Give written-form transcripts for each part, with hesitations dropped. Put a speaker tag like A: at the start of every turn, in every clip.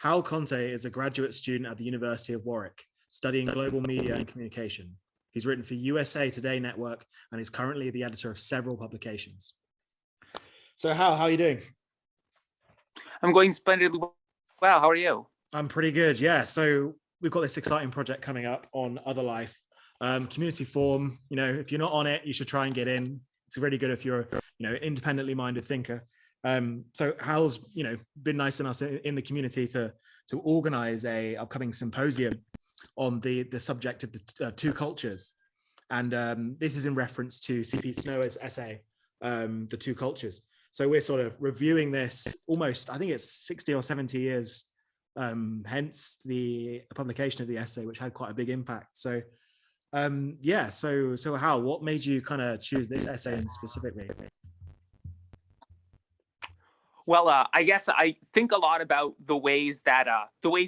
A: Hal Conte is a graduate student at the University of Warwick, studying global media and communication. He's written for USA Today Network and is currently the editor of several publications. So Hal, how are you doing?
B: I'm going splendidly well. How are you?
A: I'm pretty good, yeah. So we've got this exciting project coming up on Other Life. Community forum, if you're not on it, you should try and get in. It's really good if you're, independently minded thinker. So Hal's, been nice enough in the community to organize a upcoming symposium on the subject of the two cultures. And this is in reference to C.P. Snower's essay, The Two Cultures. So we're sort of reviewing this almost, I think it's 60 or 70 years, hence the publication of the essay, which had quite a big impact. So so Hal, what made you kind of choose this essay specifically?
B: Well, I guess I think a lot about the ways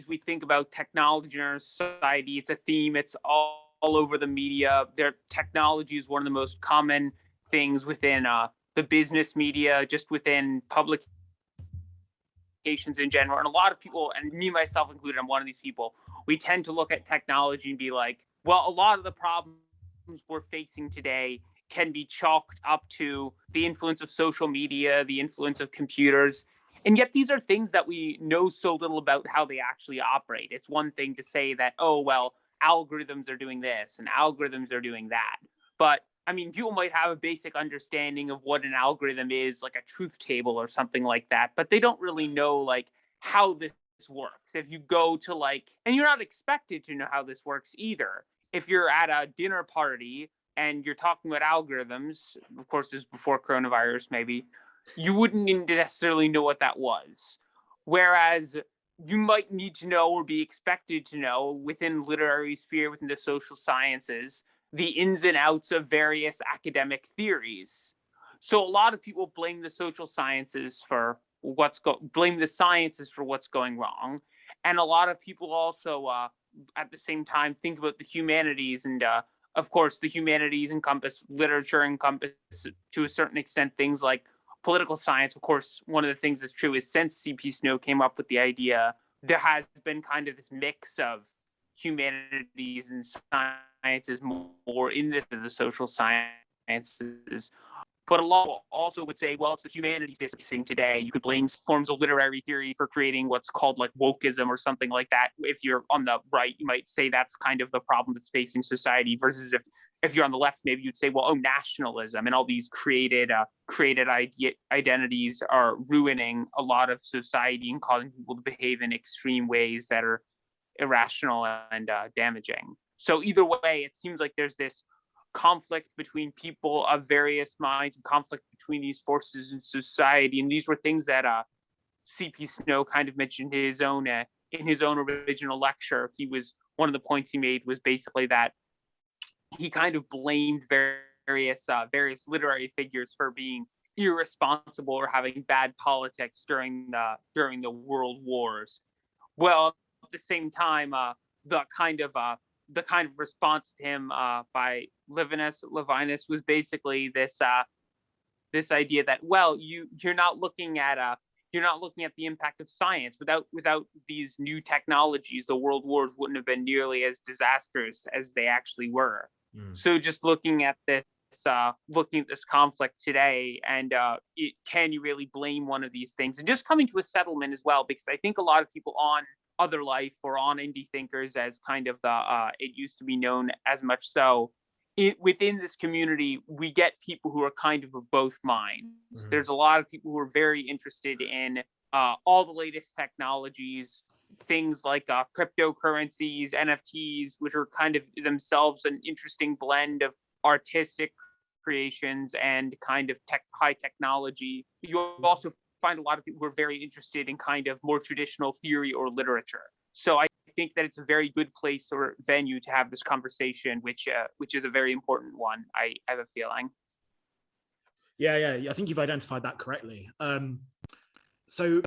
B: we think about technology in our society. It's a theme. It's all over the media. Technology is one of the most common things within the business media, just within publications in general. And a lot of people, and me myself included, I'm one of these people, we tend to look at technology and be like, well, a lot of the problems we're facing today can be chalked up to the influence of social media, the influence of computers. And yet these are things that we know so little about how they actually operate. It's one thing to say that, oh, well, algorithms are doing this and algorithms are doing that. But I mean, people might have a basic understanding of what an algorithm is, like a truth table or something like that, but they don't really know like how this works. If you go to and you're not expected to know how this works either. If you're at a dinner party and you're talking about algorithms, of course, this is before coronavirus, maybe, you wouldn't necessarily know what that was. Whereas you might need to know or be expected to know within literary sphere, within the social sciences, the ins and outs of various academic theories. So a lot of people blame the social sciences for blame the sciences for what's going wrong. And a lot of people also, at the same time, think about the humanities. And of course, the humanities encompass literature, encompass to a certain extent things like political science. Of course, one of the things that's true is since C.P. Snow came up with the idea, there has been kind of this mix of humanities and sciences more in the social sciences. But a lot also would say, well, it's the humanities facing today. You could blame forms of literary theory for creating what's called like wokeism or something like that. If you're on the right, you might say that's kind of the problem that's facing society, versus if you're on the left, maybe you'd say, well, oh, nationalism and all these created identities are ruining a lot of society and causing people to behave in extreme ways that are irrational and damaging. So either way, it seems like there's this conflict between people of various minds and conflict between these forces in society. And these were things that C.P. Snow kind of mentioned in his own original lecture. One of the points he made was basically that he kind of blamed various literary figures for being irresponsible or having bad politics during the world wars. Well, at the same time, the kind of response to him by Levinus was basically this idea that, well, you're not looking at the impact of science. Without these new technologies, the world wars wouldn't have been nearly as disastrous as they actually were. So just looking at this conflict today, and can you really blame one of these things? And just coming to a settlement as well, because I think a lot of people on Other Life or on Indie Thinkers, as kind of it used to be known as much so, within this community, we get people who are kind of both minds. Mm-hmm. There's a lot of people who are very interested in all the latest technologies, things like cryptocurrencies, NFTs, which are kind of themselves an interesting blend of artistic creations and kind of high technology. You also find a lot of people who are very interested in kind of more traditional theory or literature. So I think that it's a very good place or venue to have this conversation, which is a very important one, I have a feeling.
A: Yeah, I think you've identified that correctly. So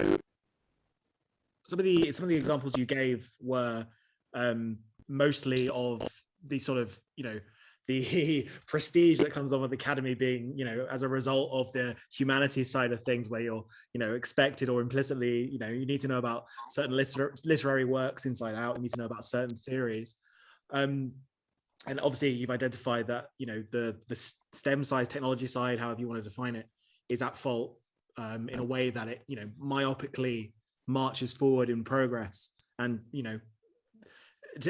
A: some of the examples you gave were mostly of the sort of, the prestige that comes on with academy being, as a result of the humanities side of things, where you're, expected or implicitly, you need to know about certain literary works inside out, you need to know about certain theories. And obviously you've identified that, the STEM side, technology side, however you want to define it, is at fault in a way that it, myopically marches forward in progress. And,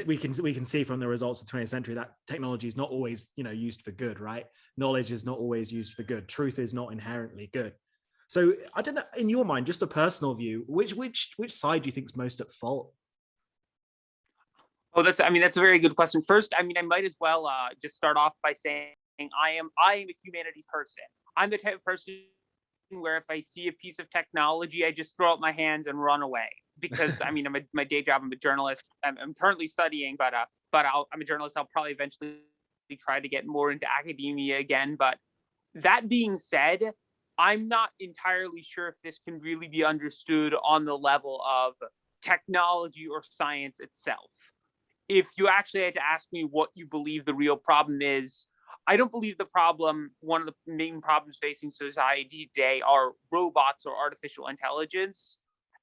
A: we can see from the results of the 20th century that technology is not always, used for good, right? Knowledge is not always used for good. Truth is not inherently good. So I don't know, in your mind, just a personal view, which side do you think is most at fault?
B: Oh, that's a very good question. First, I might as well just start off by saying I am a humanities person. I'm the type of person where if I see a piece of technology, I just throw up my hands and run away. Because my day job, I'm a journalist. I'm currently studying, but I'm a journalist. I'll probably eventually try to get more into academia again. But that being said, I'm not entirely sure if this can really be understood on the level of technology or science itself. If you actually had to ask me what you believe the real problem is, I don't believe one of the main problems facing society today are robots or artificial intelligence,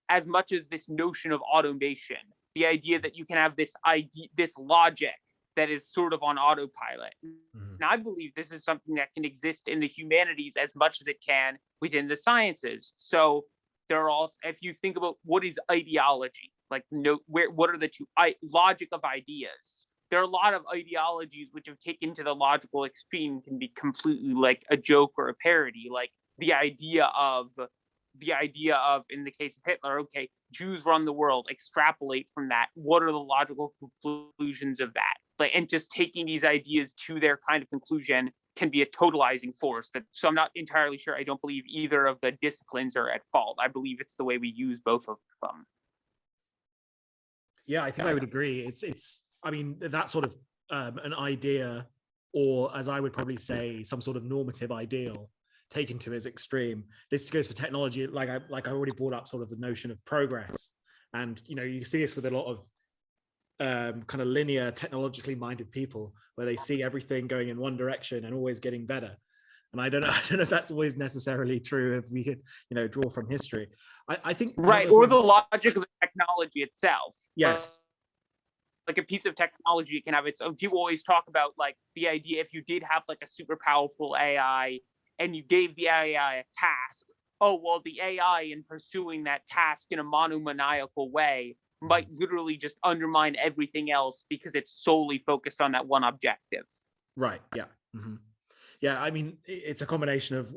B: as much as this notion of automation, the idea that you can have this logic that is sort of on autopilot. Mm-hmm. And I believe this is something that can exist in the humanities as much as it can within the sciences. So if you think about what is ideology, what are the two logic of ideas? There are a lot of ideologies which have taken to the logical extreme can be completely like a joke or a parody, like the idea of, in the case of Hitler, okay, Jews run the world, extrapolate from that. What are the logical conclusions of that? And just taking these ideas to their kind of conclusion can be a totalizing force. So I'm not entirely sure. I don't believe either of the disciplines are at fault. I believe it's the way we use both of them.
A: Yeah, I think I would agree. It's that sort of an idea, or as I would probably say, some sort of normative ideal taken to its extreme. This goes for technology, like I already brought up, sort of the notion of progress. And you see this with a lot of kind of linear, technologically minded people, where they see everything going in one direction and always getting better. And I don't know if that's always necessarily true if we could, draw from history. I think
B: right, or the logic of the technology itself.
A: Yes.
B: Like a piece of technology can have its own. People always talk about like the idea if you did have like a super powerful AI and you gave the AI a task, oh well, the AI in pursuing that task in a monomaniacal way might literally just undermine everything else because it's solely focused on that one objective.
A: Right. Yeah. Mm-hmm. Yeah. It's a combination of,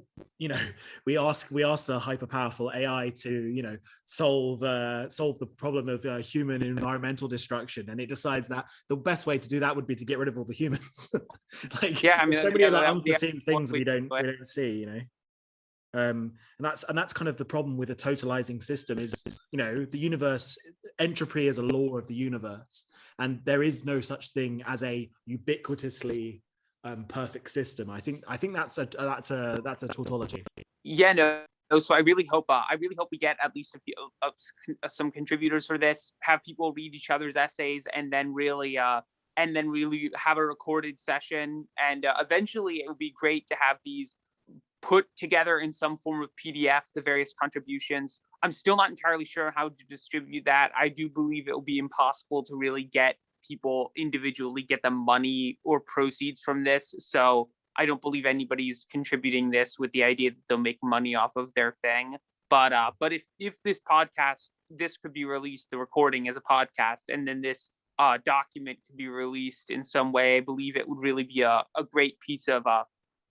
A: we ask the hyper powerful AI to, solve the problem of human environmental destruction, and it decides that the best way to do that would be to get rid of all the humans. There's so many unforeseen things we don't see, and that's kind of the problem with a totalizing system is, the universe, entropy is a law of the universe, and there is no such thing as a ubiquitously perfect system. I think that's a tautology.
B: Yeah, no. So I really hope we get at least a few some contributors for this. Have people read each other's essays, and then really have a recorded session. And eventually, it would be great to have these put together in some form of PDF, the various contributions. I'm still not entirely sure how to distribute that. I do believe it will be impossible to really get people individually get the money or proceeds from this. So I don't believe anybody's contributing this with the idea that they'll make money off of their thing. But if this podcast, this could be released, the recording as a podcast, and then this document could be released in some way, I believe it would really be a great piece of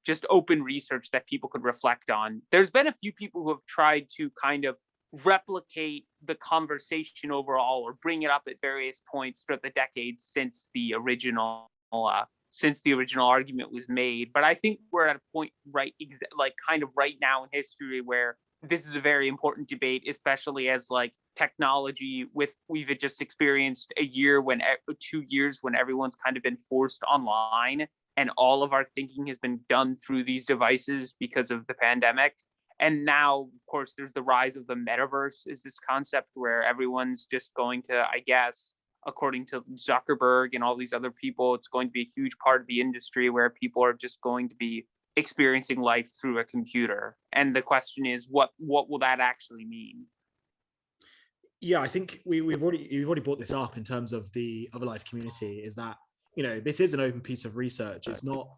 B: just open research that people could reflect on. There's been a few people who have tried to kind of replicate the conversation overall or bring it up at various points throughout the decades since the original argument was made. But I think we're at a point right now in history where this is a very important debate, especially as like technology we've just experienced 2 years when everyone's kind of been forced online and all of our thinking has been done through these devices because of the pandemic. And now, of course, there's the rise of the metaverse, is this concept where everyone's just going to, I guess, according to Zuckerberg and all these other people, it's going to be a huge part of the industry where people are just going to be experiencing life through a computer. And the question is, what will that actually mean?
A: Yeah, I think you've already brought this up in terms of the Other Life community, is that, this is an open piece of research. It's not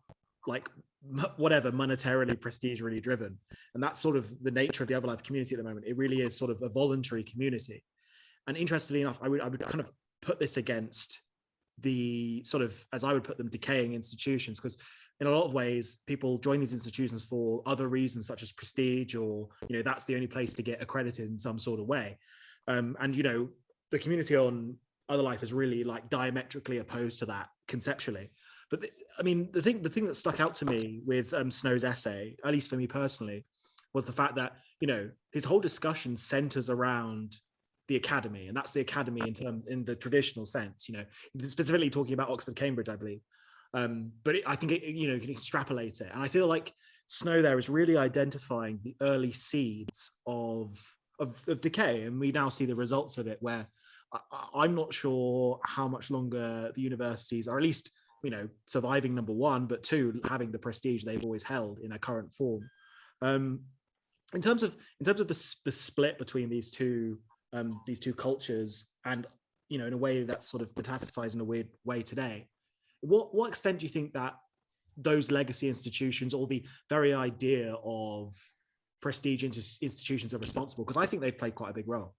A: like whatever monetarily prestige really driven, and that's sort of the nature of the Other Life community at the moment. It really is sort of a voluntary community. And interestingly enough, I would kind of put this against the sort of, as I would put them, decaying institutions, because in a lot of ways people join these institutions for other reasons, such as prestige, or that's the only place to get accredited in some sort of way. And the community on Other Life is really like diametrically opposed to that conceptually. But the thing that stuck out to me with Snow's essay, at least for me personally, was the fact that his whole discussion centers around the academy, and that's the academy in the traditional sense. Specifically talking about Oxford, Cambridge, I believe. But I think you can extrapolate it, and I feel like Snow there is really identifying the early seeds of decay, and we now see the results of it, where I'm not sure how much longer the universities are, at least surviving, number one, but two, having the prestige they've always held in their current form. In terms of the split between these two cultures, and in a way that's sort of metastasized in a weird way today, what extent do you think that those legacy institutions, or the very idea of prestige institutions, are responsible? Because I think they've played quite a big role.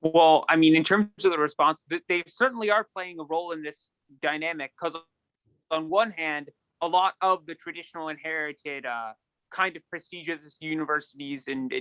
B: Well, I mean, in terms of the response, they certainly are playing a role in this dynamic, because on one hand, a lot of the traditional inherited kind of prestigious universities and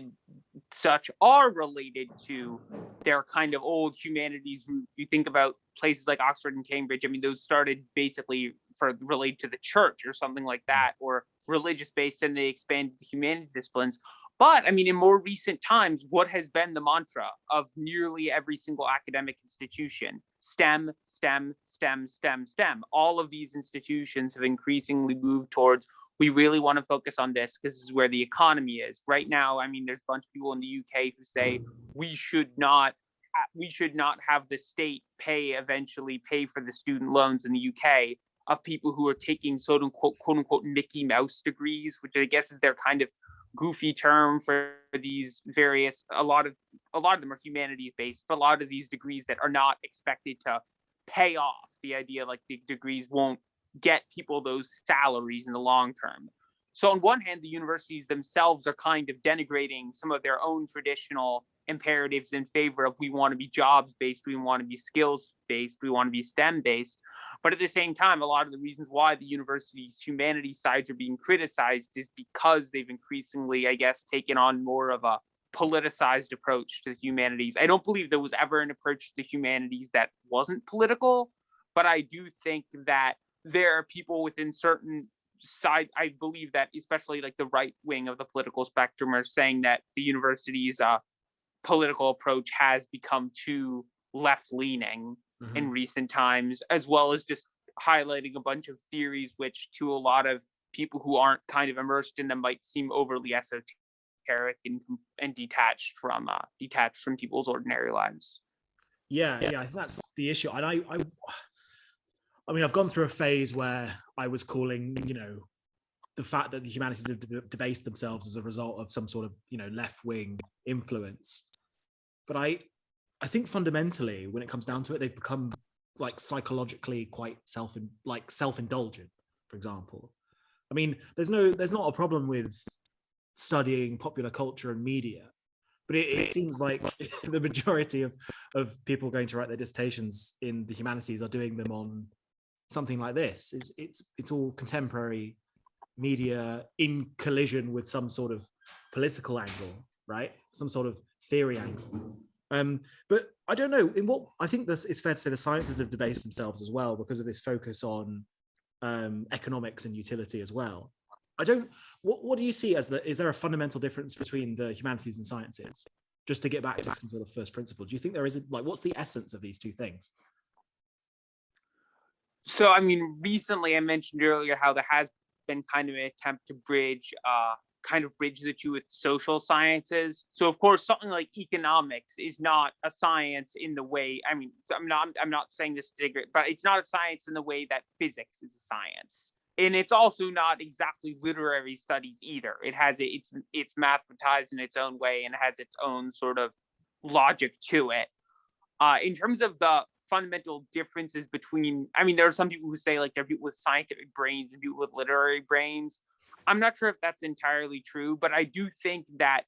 B: such are related to their kind of old humanities roots. You think about places like Oxford and Cambridge. I mean, those started basically related to the church or something like that, or religious based, and they expanded the humanities disciplines. But I mean, in more recent times, what has been the mantra of nearly every single academic institution? STEM, STEM, STEM, STEM, STEM. All of these institutions have increasingly moved towards, we really want to focus on this because this is where the economy is. Right now, I mean, there's a bunch of people in the UK who say we should not have the state eventually pay for the student loans in the UK of people who are taking quote unquote Mickey Mouse degrees, which I guess is their kind of goofy term for these various, a lot of them are humanities based, but a lot of these degrees that are not expected to pay off. The idea like the degrees won't get people those salaries in the long term. So on one hand, the universities themselves are kind of denigrating some of their own traditional imperatives in favor of, we want to be jobs based, we want to be skills based, we want to be STEM based. But at the same time, a lot of the reasons why the university's humanities sides are being criticized is because they've increasingly, I guess, taken on more of a politicized approach to the humanities. I don't believe there was ever an approach to the humanities that wasn't political, but I do think that there are people within certain side, I believe that especially like the right wing of the political spectrum are saying that the university's political approach has become too left-leaning in recent times, as well as just highlighting a bunch of theories which to a lot of people who aren't kind of immersed in them might seem overly esoteric and detached from people's ordinary lives.
A: Yeah, I think that's the issue. And I mean, I've gone through a phase where I was calling, the fact that the humanities have debased themselves as a result of some sort of, left-wing influence. But I think fundamentally, when it comes down to it, they've become like psychologically quite self-indulgent, for example. I mean, there's not a problem with studying popular culture and media, but it seems like the majority of people going to write their dissertations in the humanities are doing them on something like this. It's all contemporary media in collision with some sort of political angle, right? Some sort of theory angle. But I don't know, I think it's fair to say the sciences have debased themselves as well because of this focus on economics and utility as well. What do you see as is there a fundamental difference between the humanities and sciences? Just to get back to some sort of first principle, do you think there is what's the essence of these two things?
B: So, I mean, recently I mentioned earlier how there has been kind of an attempt to bridge kind of bridge the two with social sciences. So of course, something like economics is not a science in the way, I mean, I'm not saying this to degrade, but it's not a science in the way that physics is a science. And it's also not exactly literary studies either. It's mathematized in its own way and has its own sort of logic to it. In terms of the fundamental differences between, I mean, there are some people who say like there are people with scientific brains and people with literary brains. I'm not sure if that's entirely true, but I do think that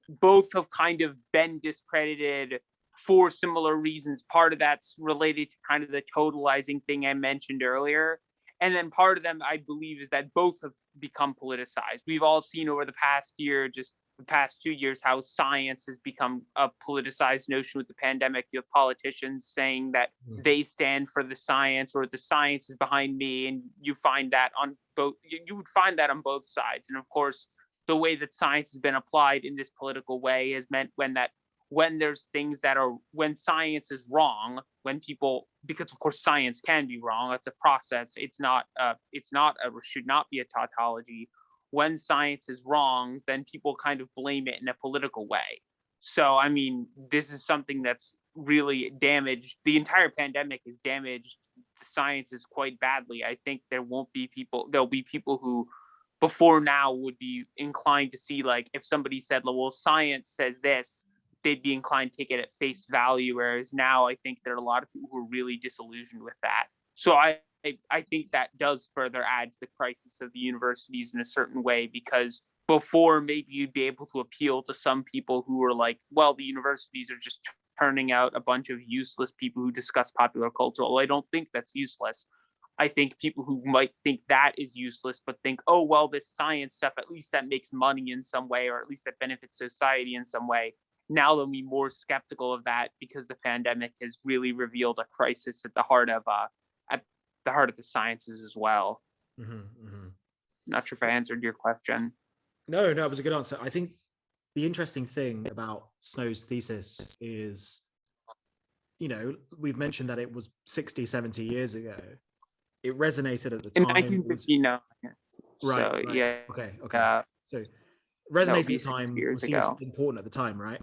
B: both have kind of been discredited for similar reasons. Part of that's related to kind of the totalizing thing I mentioned earlier. And then part of them, I believe, is that both have become politicized. We've all seen over the past year, just the past 2 years, how science has become a politicized notion with the pandemic. You have politicians saying that they stand for the science, or the science is behind me. And you find that on both, you would find that on both sides. And of course, the way that science has been applied in this political way has meant when there's things that are, when science is wrong, when people, because of course science can be wrong, it's a process, should not be a tautology. When science is wrong, then people kind of blame it in a political way. So I mean, this is something that's really damaged, the entire pandemic has damaged the sciences quite badly. I think there'll be people who before now would be inclined to see, like, if somebody said, well, science says this, they'd be inclined to take it at face value. Whereas now I think there are a lot of people who are really disillusioned with that. So I think that does further add to the crisis of the universities in a certain way, because before maybe you'd be able to appeal to some people who were like, well, the universities are just turning out a bunch of useless people who discuss popular culture. Well, I don't think that's useless. I think people who might think that is useless, but think, oh, well, this science stuff, at least that makes money in some way, or at least that benefits society in some way. Now they'll be more skeptical of that, because the pandemic has really revealed a crisis at the heart of the sciences as well. Not sure if I answered your question.
A: No, it was a good answer. I think the interesting thing about Snow's thesis is, we've mentioned that it was 60, 70 years ago. It resonated at the time.
B: In 1959.
A: Right.
B: So,
A: right.
B: yeah.
A: Okay. So resonated at the time, was seen as important at the time, right?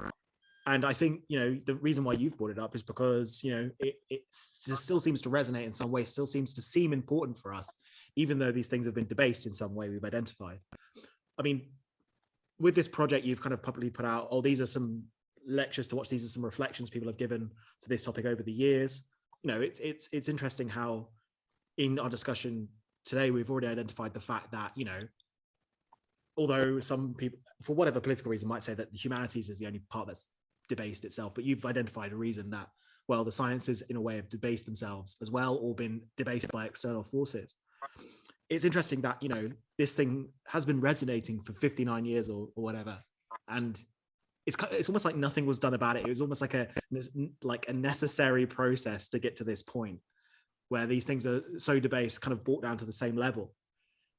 A: And I think, the reason why you've brought it up is because, it still seems to resonate in some way, still seems to seem important for us, even though these things have been debased in some way we've identified. I mean, with this project, you've kind of publicly put out, these are some lectures to watch. These are some reflections people have given to this topic over the years. It's interesting how in our discussion today, we've already identified the fact that, although some people, for whatever political reason, might say that the humanities is the only part that's debased itself, but you've identified a reason that, well, the sciences in a way have debased themselves as well, or been debased by external forces. It's interesting that, this thing has been resonating for 59 years or whatever. And it's almost like nothing was done about it. It was almost like a necessary process to get to this point where these things are so debased, kind of brought down to the same level.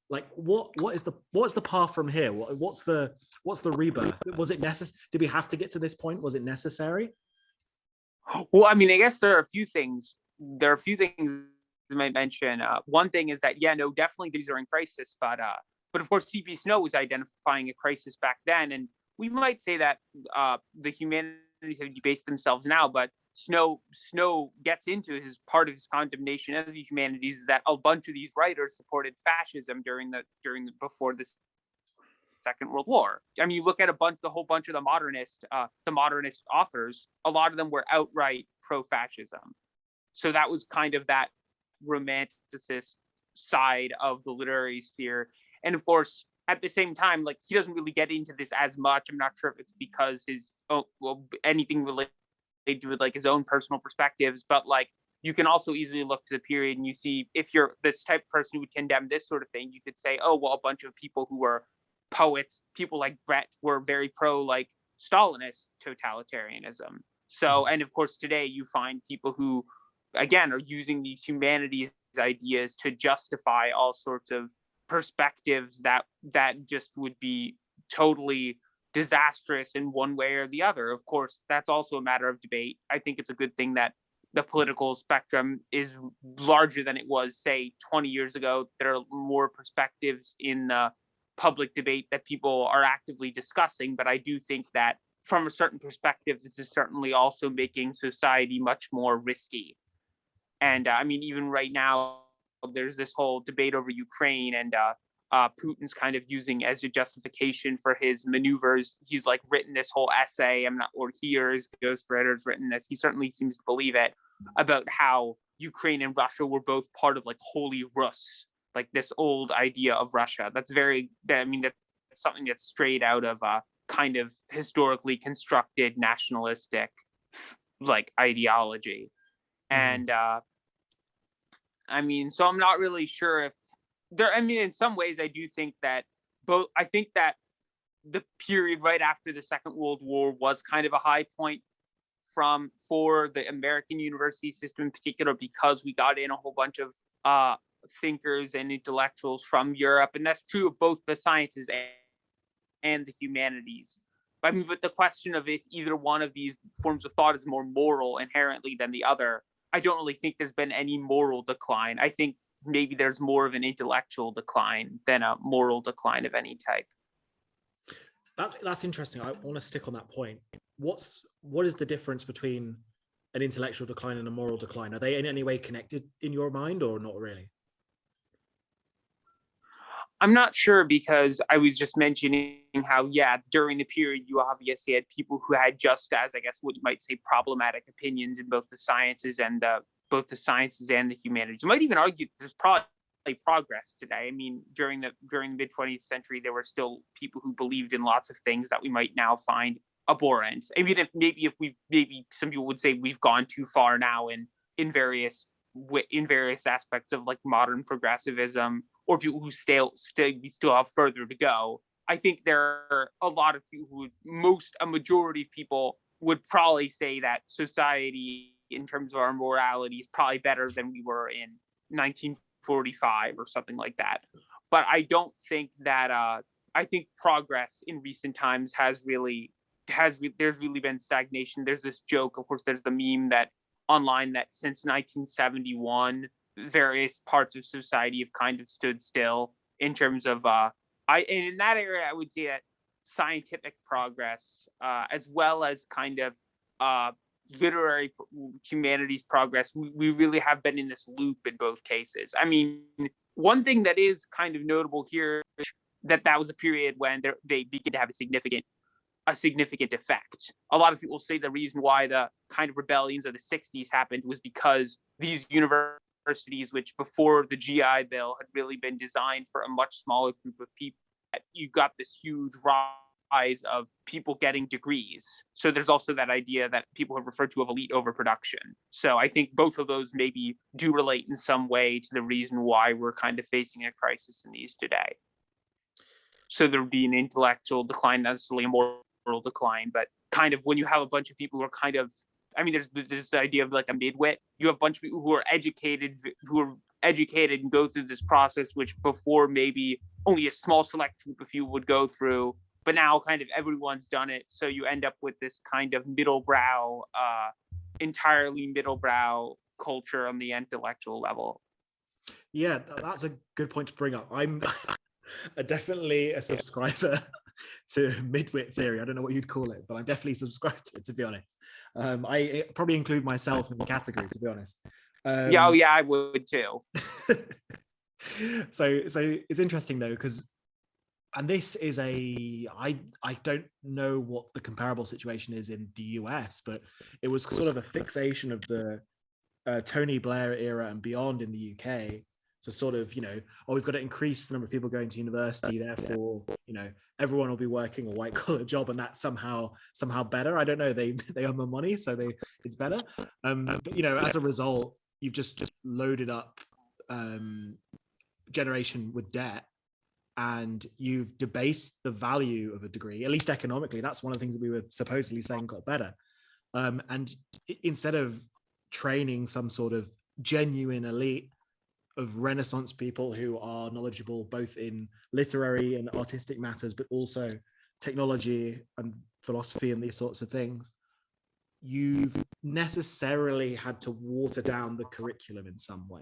A: Like, what's the path from here? What's the rebirth? Was it necessary? Did we have to get to this point? Was it necessary?
B: Well, I mean, I guess there are a few things I might mention. One thing is that, definitely these are in crisis, but of course, C.P. Snow was identifying a crisis back then, and we might say that the humanities have debased themselves now, but Snow gets into his part of his condemnation of the humanities is that a bunch of these writers supported fascism before the Second World War. I mean, you look at the whole bunch of the modernist authors. A lot of them were outright pro-fascism. So that was kind of that romanticist side of the literary sphere. And of course, at the same time, like, he doesn't really get into this as much. I'm not sure if it's because anything related to like his own personal perspectives, but like, you can also easily look to the period and you see, if you're this type of person who would condemn this sort of thing, you could say, oh, well, a bunch of people who were poets, people like Brett, were very pro like Stalinist totalitarianism. So, and of course today you find people who, again, are using these humanities ideas to justify all sorts of perspectives that just would be totally disastrous in one way or the other. Of course, that's also a matter of debate. I think it's a good thing that the political spectrum is larger than it was, say, 20 years ago. There are more perspectives in the public debate that people are actively discussing. But I do think that from a certain perspective, this is certainly also making society much more risky. And I mean, even right now, there's this whole debate over Ukraine, and Putin's kind of using as a justification for his maneuvers. He's like written this whole essay. I'm not, or he or his ghostwriter's written this. He certainly seems to believe it, about how Ukraine and Russia were both part of like Holy Rus, like this old idea of Russia. That's very, I mean, that's something that's straight out of a kind of historically constructed nationalistic like ideology. And I mean, so I'm not really sure if there, I mean, in some ways, I do think that I think that the period right after the Second World War was kind of a high point for the American university system in particular, because we got in a whole bunch of thinkers and intellectuals from Europe. And that's true of both the sciences and the humanities. I mean, but the question of if either one of these forms of thought is more moral inherently than the other, I don't really think there's been any moral decline. I think maybe there's more of an intellectual decline than a moral decline of any type.
A: That's interesting. I want to stick on that point. What is the difference between an intellectual decline and a moral decline? Are they in any way connected in your mind, or not really?
B: I'm not sure, because I was just mentioning how, yeah, during the period you obviously had people who had just as, I guess, what you might say, problematic opinions in both the sciences and the humanities. You might even argue that there's probably progress today. I mean, during the mid 20th century, there were still people who believed in lots of things that we might now find abhorrent. I mean, maybe some people would say we've gone too far now in various aspects of like modern progressivism, or people who still have further to go. I think there are a lot of people a majority of people would probably say that society in terms of our morality is probably better than we were in 1945 or something like that. But I don't think that I think progress in recent times there's really been stagnation. There's this joke, of course, there's the meme that online that since 1971 various parts of society have kind of stood still in terms of and in that area I would say that scientific progress as well as kind of literary humanities progress, we really have been in this loop in both cases. I mean, one thing that is kind of notable here, that was a period when they begin to have a significant effect. A lot of people say the reason why the kind of rebellions of the 60s happened was because these universities, which before the GI Bill had really been designed for a much smaller group of people, you got this huge rise of people getting degrees. So there's also that idea that people have referred to of elite overproduction. So I think both of those maybe do relate in some way to the reason why we're kind of facing a crisis in these today. So there would be an intellectual decline, not necessarily a moral decline, but kind of when you have a bunch of people who are kind of, I mean, there's this idea of like a midwit. You have a bunch of people who are educated and go through this process, which before maybe only a small select group of you would go through, but now kind of everyone's done it. So you end up with this kind of entirely middle brow culture on the intellectual level.
A: Yeah, that's a good point to bring up. I'm definitely a subscriber to midwit theory. I don't know what you'd call it, but I'm definitely subscribed to it, to be honest. I probably include myself in the category, to be honest.
B: Yeah, I would too.
A: So it's interesting though, because, and this is I don't know what the comparable situation is in the US, but it was sort of a fixation of the Tony Blair era and beyond in the UK. So sort of, we've got to increase the number of people going to university, therefore, everyone will be working a white collar job, and that's somehow better. I don't know. They earn more money, so it's better. But as a result, you've just loaded up generation with debt, and you've debased the value of a degree, at least economically. That's one of the things that we were supposedly saying got better. And instead of training some sort of genuine elite of Renaissance people who are knowledgeable both in literary and artistic matters, but also technology and philosophy and these sorts of things, you've necessarily had to water down the curriculum in some way.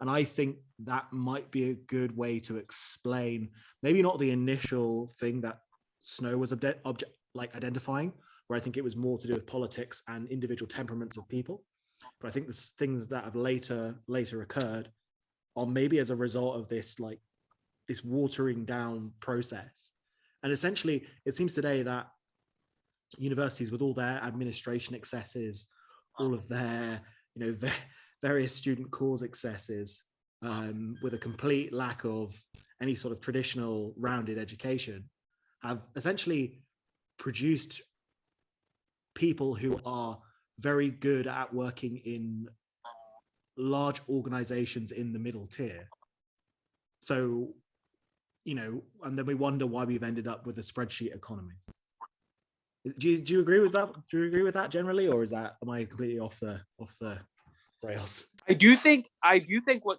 A: And I think that might be a good way to explain, maybe not the initial thing that Snow was identifying, where I think it was more to do with politics and individual temperaments of people. But I think the things that have later occurred are maybe as a result of this this watering down process. And essentially, it seems today that universities, with all their administration excesses, all of their various student cause excesses, with a complete lack of any sort of traditional rounded education, have essentially produced people who are very good at working in large organizations in the middle tier. So, and then we wonder why we've ended up with a spreadsheet economy. Do you agree with that? Do you agree with that generally, or am I completely off the rails?
B: I do think what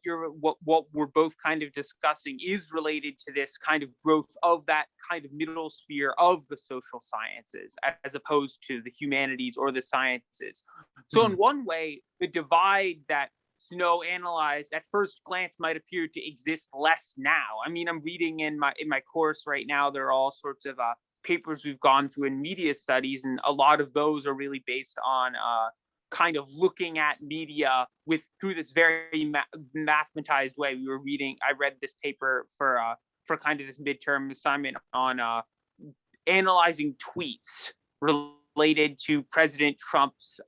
B: we're both kind of discussing is related to this kind of growth of that kind of middle sphere of the social sciences as opposed to the humanities or the sciences. So in one way, the divide that Snow analyzed at first glance might appear to exist less now. I mean, I'm reading in my course right now, there are all sorts of papers we've gone through in media studies, and a lot of those are really based on kind of looking at media through this very mathematized way. I read this paper for kind of this midterm assignment on analyzing tweets related to President Trump's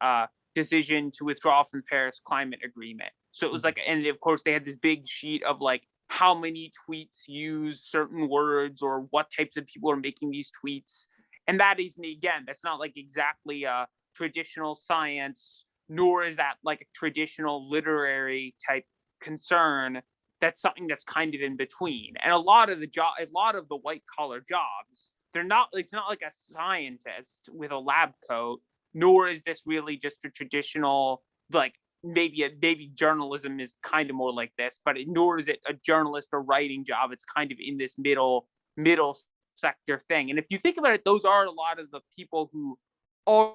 B: decision to withdraw from the Paris Climate Agreement. So it was and of course they had this big sheet of how many tweets use certain words or what types of people are making these tweets. And that isn't, again, that's not exactly traditional science, nor is that a traditional literary type concern. That's something that's kind of in between. And a lot of the white collar jobs, it's not like a scientist with a lab coat, nor is this really just a traditional, maybe journalism is kind of more like this, but nor is it a journalist or writing job. It's kind of in this middle sector thing. And if you think about it, those are a lot of the people who are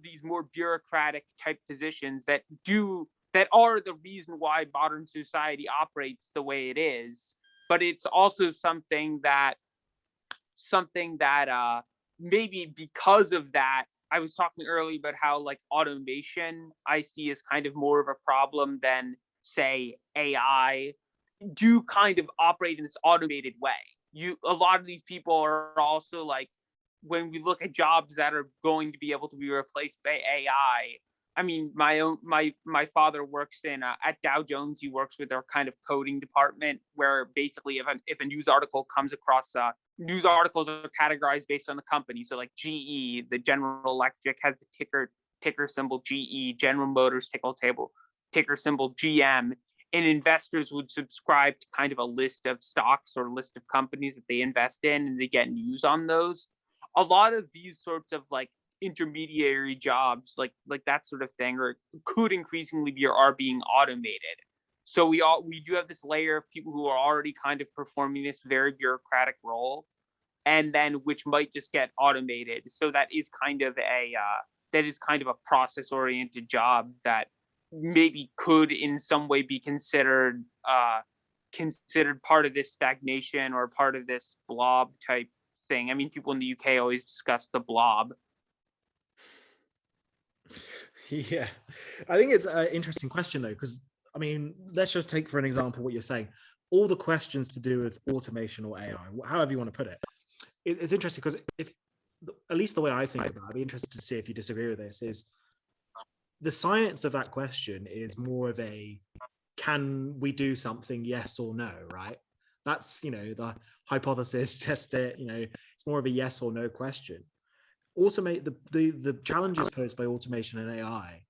B: these more bureaucratic type positions that are the reason why modern society operates the way it is. But it's also something that maybe because of that, I was talking earlier about how automation I see is kind of more of a problem than, say, AI, do kind of operate in this automated way. A lot of these people are also when we look at jobs that are going to be able to be replaced by AI. I mean, my father works at Dow Jones. He works with their kind of coding department, where basically if a news article comes across, news articles are categorized based on the company. So GE, the General Electric, has the ticker symbol GE. General Motors ticker symbol GM. And investors would subscribe to kind of a list of stocks or list of companies that they invest in, and they get news on those. A lot of these sorts of intermediary jobs, like that sort of thing, or could increasingly are being automated. So we do have this layer of people who are already kind of performing this very bureaucratic role, and then which might just get automated. So that is kind of a process oriented job that maybe could in some way be considered part of this stagnation or part of this blob type thing. I mean, people in the UK always discuss the blob.
A: Yeah, I think it's an interesting question though, because I mean, let's just take for an example what you're saying. All the questions to do with automation or AI, however you want to put it, it's interesting because if, at least the way I think about it, I'd be interested to see if you disagree with this, is the science of that question is more of a, can we do something, yes or no, right? That's, the hypothesis, test it, it's more of a yes or no question. Automate the challenges posed by automation and AI,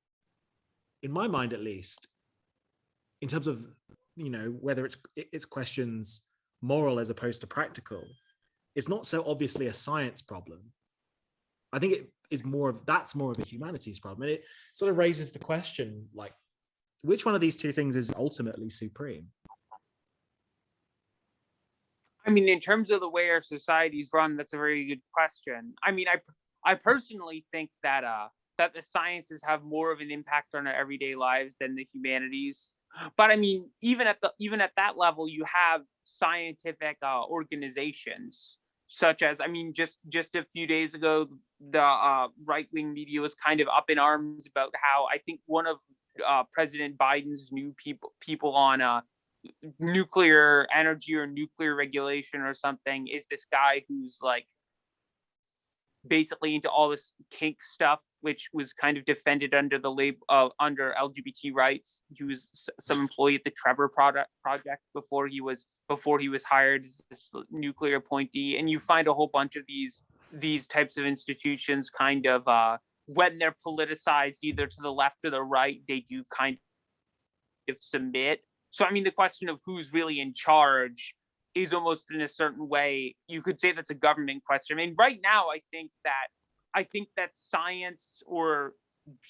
A: in my mind at least, in terms of, whether it's questions moral as opposed to practical, it's not so obviously a science problem. I think that's more of a humanities problem. And it sort of raises the question, which one of these two things is ultimately supreme?
B: I mean, in terms of the way our societies run, that's a very good question. I mean, I personally think that the sciences have more of an impact on our everyday lives than the humanities. But I mean, even at that level, you have scientific organizations such as, I mean, just a few days ago, the right wing media was kind of up in arms about how I think one of President Biden's new people on nuclear energy or nuclear regulation or something is this guy who's like basically into all this kink stuff, which was kind of defended under the label under LGBT rights. He was some employee at the Trevor project before he was hired as this nuclear appointee. And you find a whole bunch of these types of institutions kind of when they're politicized either to the left or the right, they do kind of submit. So I mean, the question of who's really in charge is almost in a certain way, you could say that's a government question. I mean, right now, I think that science or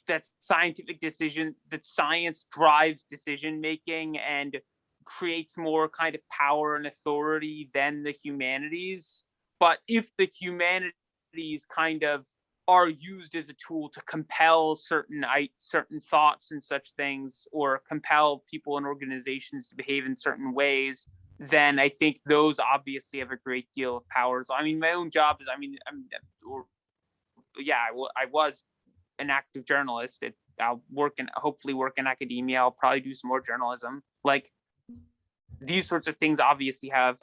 B: that scientific decision, that science drives decision making and creates more kind of power and authority than the humanities. But if the humanities kind of are used as a tool to compel certain thoughts and such things, or compel people and organizations to behave in certain ways, then I think those obviously have a great deal of power. So, I mean, my own job is, I was an active journalist. I'll hopefully work in academia. I'll probably do some more journalism. Like, these sorts of things obviously have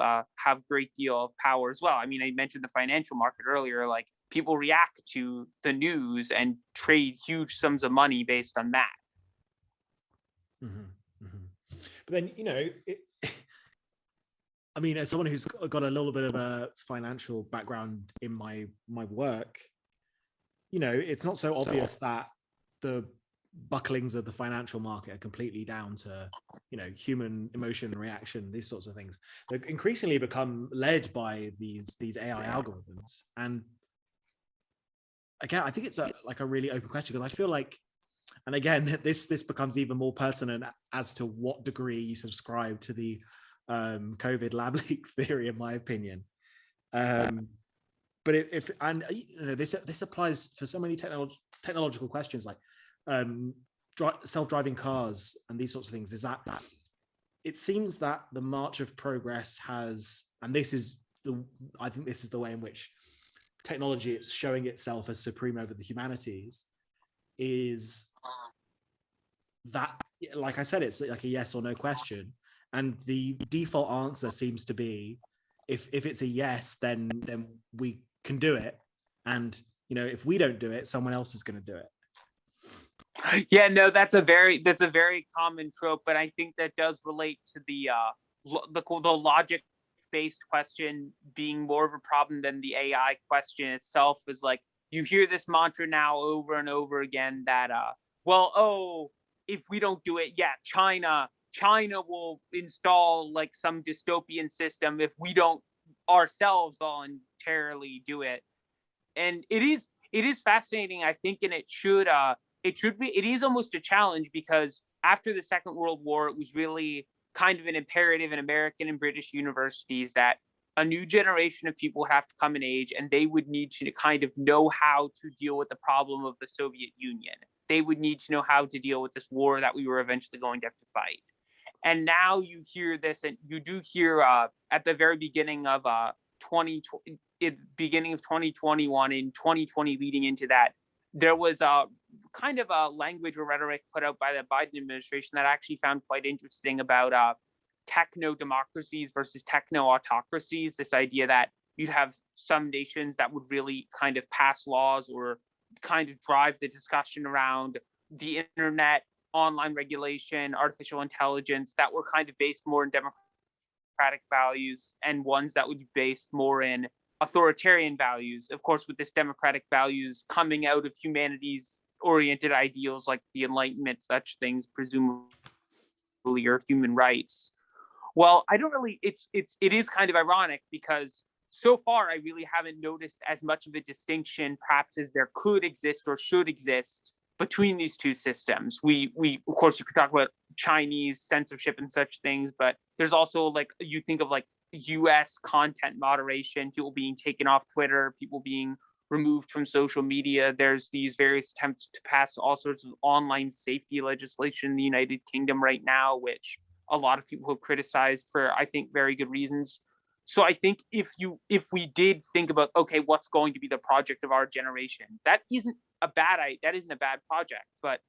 B: great deal of power as well. I mean, I mentioned the financial market earlier. Like, people react to the news and trade huge sums of money based on that.
A: Mm-hmm, mm-hmm. But then, I mean, as someone who's got a little bit of a financial background in my work, it's not so obvious that the bucklings of the financial market are completely down to, human emotion and reaction, these sorts of things. They've increasingly become led by these AI algorithms. And again, I think it's a really open question, because I feel like, and again, this becomes even more pertinent as to what degree you subscribe to the COVID lab leak theory, in my opinion. But this applies for so many technological questions, like self-driving cars and these sorts of things. Is that it seems that the march of progress has, and I think this is the way in which technology is showing itself as supreme over the humanities, is that, like I said, it's like a yes or no question. And the default answer seems to be, if it's a yes, then we can do it. And, if we don't do it, someone else is going to do it.
B: Yeah, no, that's a very common trope, but I think that does relate to the logic-based question being more of a problem than the AI question itself. Is like, you hear this mantra now over and over again that, if we don't do it, China will install like some dystopian system if we don't ourselves voluntarily do it. And it is fascinating, I think, and it is almost a challenge, because after the Second World War, it was really kind of an imperative in American and British universities that a new generation of people would have to come in age, and they would need to kind of know how to deal with the problem of the Soviet Union. They would need to know how to deal with this war that we were eventually going to have to fight. And now you hear this, and you do hear at the very beginning of 2021, in 2020 leading into that, there was a kind of a language or rhetoric put out by the Biden administration that I actually found quite interesting about techno-democracies versus techno-autocracies. This idea that you'd have some nations that would really kind of pass laws or kind of drive the discussion around the internet, online regulation, artificial intelligence, that were kind of based more in democratic values, and ones that would be based more in authoritarian values. Of course, with this democratic values coming out of humanities oriented ideals like the Enlightenment, such things presumably are human rights. Well, I don't really, it is kind of ironic, because so far I really haven't noticed as much of a distinction perhaps as there could exist or should exist between these two systems. We of course, you could talk about Chinese censorship and such things, but there's also, like, you think of like US content moderation, people being taken off Twitter, people being removed from social media. There's these various attempts to pass all sorts of online safety legislation in the United Kingdom right now, which a lot of people have criticized for, I think, very good reasons. So I think if we did think about, okay, what's going to be the project of our generation, that isn't a bad project, but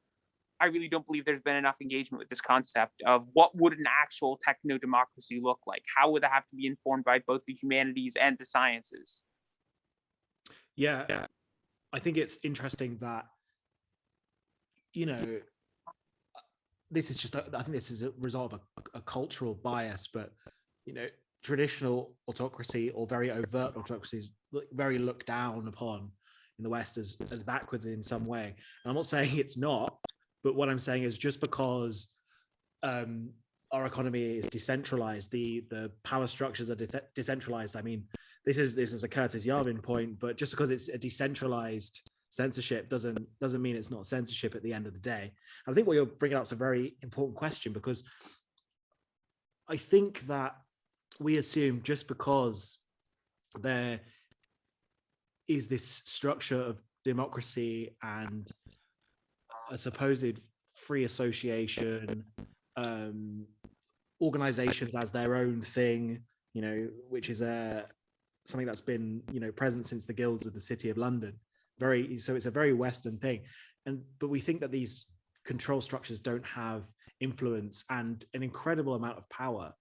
B: I really don't believe there's been enough engagement with this concept of what would an actual techno democracy look like? How would that have to be informed by both the humanities and the sciences?
A: Yeah, I think it's interesting that, you know, this is just, I think this is a result of a cultural bias, but, you know, traditional autocracy or very overt autocracies very looked down upon in the West as backwards in some way. And I'm not saying it's not, but what I'm saying is just because our economy is decentralized, the power structures are decentralized. I mean, this is a Curtis Yarvin point, but just because it's a decentralized censorship doesn't mean it's not censorship at the end of the day. And I think what you're bringing up is a very important question, because I think that we assume just because there is this structure of democracy and a supposed free association, organizations as their own thing, you know, which is something that's been, you know, present since the guilds of the City of London. So it's a very Western thing. But we think that these control structures don't have influence and an incredible amount of power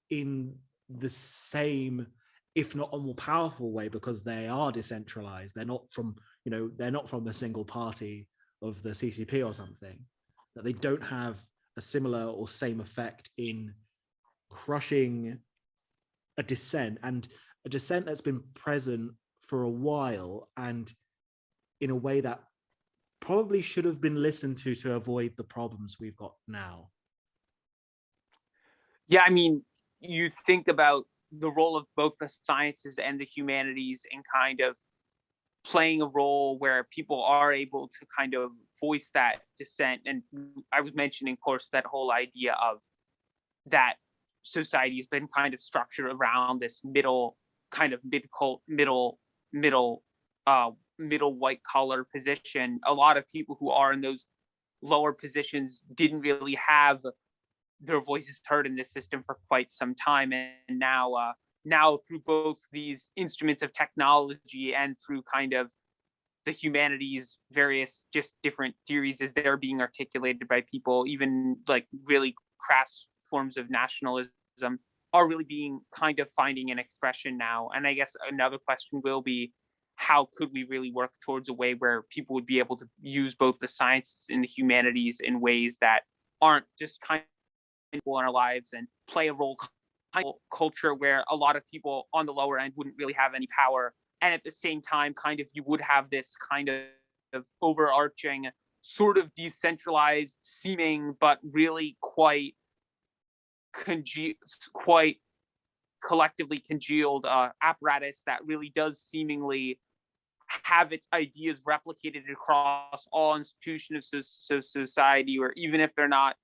A: in the same, if not a more powerful way, because they are decentralized. They're not from the single party of the CCP or something, that they don't have a similar or same effect in crushing a dissent, and a dissent that's been present for a while and in a way that probably should have been listened to avoid the problems we've got now.
B: Yeah, I mean, you think about the role of both the sciences and the humanities in kind of playing a role where people are able to kind of voice that dissent. And I was mentioning, of course, that whole idea of that society has been kind of structured around this middle white collar position. A lot of people who are in those lower positions didn't really have their voices heard in this system for quite some time, and now through both these instruments of technology and through kind of the humanities, various just different theories as they're being articulated by people, even like really crass forms of nationalism, are really being kind of finding an expression now. And I guess another question will be, how could we really work towards a way where people would be able to use both the sciences and the humanities in ways that aren't just kind of in our lives and play a role kind of culture where a lot of people on the lower end wouldn't really have any power, and at the same time kind of you would have this kind of overarching sort of decentralized seeming but really quite collectively congealed apparatus that really does seemingly have its ideas replicated across all institutions of society, or even if they're not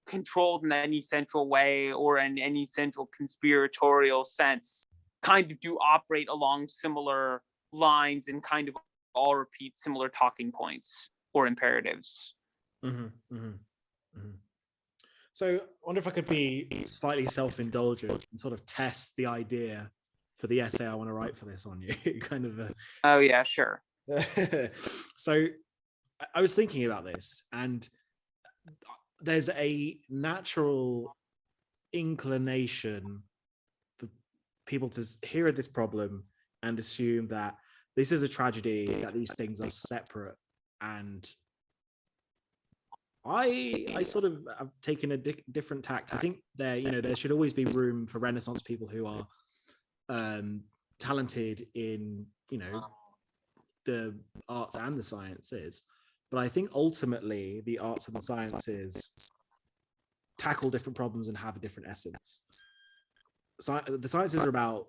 B: controlled in any central way or in any central conspiratorial sense, kind of do operate along similar lines and kind of all repeat similar talking points or imperatives.
A: Mm-hmm, mm-hmm, mm-hmm. So I wonder if I could be slightly self-indulgent and sort of test the idea for the essay I want to write for this on you. kind of
B: Oh yeah, sure.
A: So I was thinking about this, and there's a natural inclination for people to hear this problem and assume that this is a tragedy, that these things are separate. And I sort of have taken a different tact. I think there should always be room for Renaissance people who are talented in, the arts and the sciences. But I think ultimately the arts and the sciences tackle different problems and have a different essence. So the sciences are about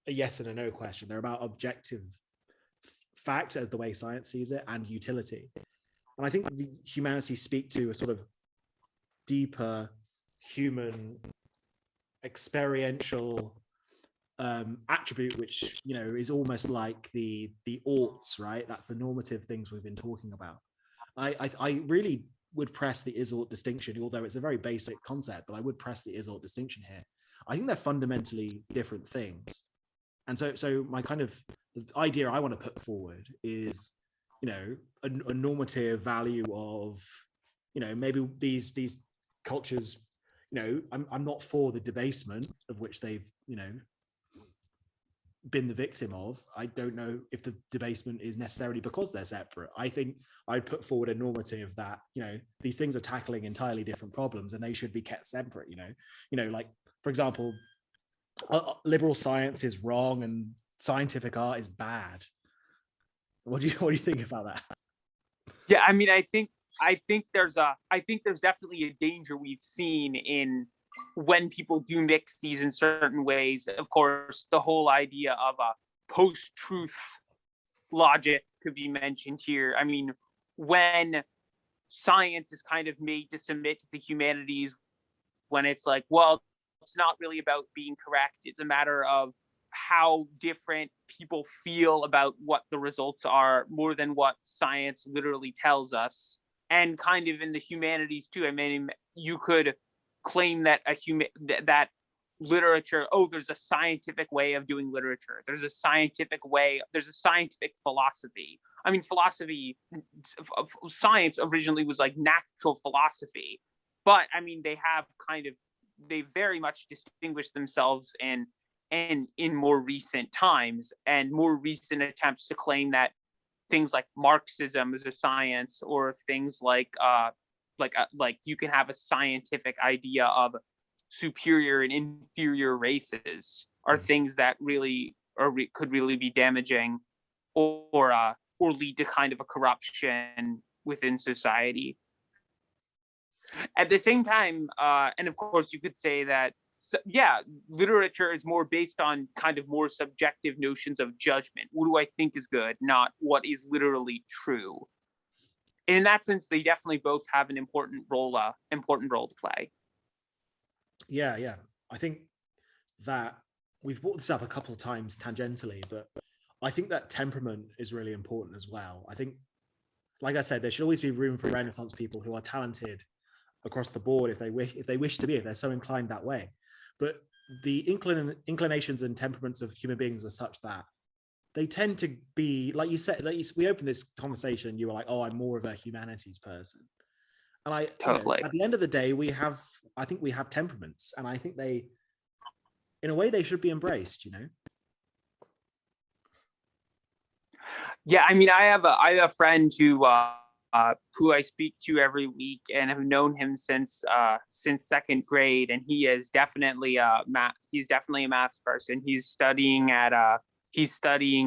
A: a yes and a no question. They're about objective fact as the way science sees it, and utility. And I think the humanities speak to a sort of deeper human experiential attribute which, you know, is almost like the oughts, right? That's the normative things we've been talking about. I really would press the is ought distinction, although it's a very basic concept, but I would press the is ought distinction here. I think they're fundamentally different things. And so my kind of the idea I want to put forward is, you know, a normative value of, you know, maybe these cultures, you know, I'm not for the debasement of which they've, you know, been the victim of. I don't know if the debasement is necessarily because they're separate. I think I'd put forward a normative that, you know, these things are tackling entirely different problems and they should be kept separate. You know, like, for example, liberal science is wrong and scientific art is bad. What do you think about that?
B: Yeah, I mean, I think there's definitely a danger we've seen in when people do mix these in certain ways. Of course, the whole idea of a post-truth logic could be mentioned here. I mean, when science is kind of made to submit to the humanities, when it's like, well, it's not really about being correct. It's a matter of how different people feel about what the results are more than what science literally tells us. And kind of in the humanities too. I mean, you could claim that that literature, oh, there's a scientific way of doing literature. There's a scientific philosophy. I mean, science originally was like natural philosophy, but I mean, they very much distinguished themselves in more recent times and more recent attempts to claim that things like Marxism is a science, or things like you can have a scientific idea of superior and inferior races, are things that really could really be damaging, or lead to kind of a corruption within society. At the same time, and of course, you could say that, literature is more based on kind of more subjective notions of judgment. What do I think is good, not what is literally true. And in that sense, they definitely both have an important role to play.
A: Yeah. I think that we've brought this up a couple of times tangentially, but I think that temperament is really important as well. I think, like I said, there should always be room for Renaissance people who are talented across the board if they wish to be, if they're so inclined that way. But the inclinations and temperaments of human beings are such that they tend to be, like you said, we opened this conversation, you were like, oh, I'm more of a humanities person. And
B: Totally.
A: You know, at the end of the day, I think we have temperaments, and I think they, in a way, they should be embraced, you know?
B: Yeah, I mean, I have a friend who I speak to every week and have known him since second grade, and he is definitely he's definitely a maths person. He's studying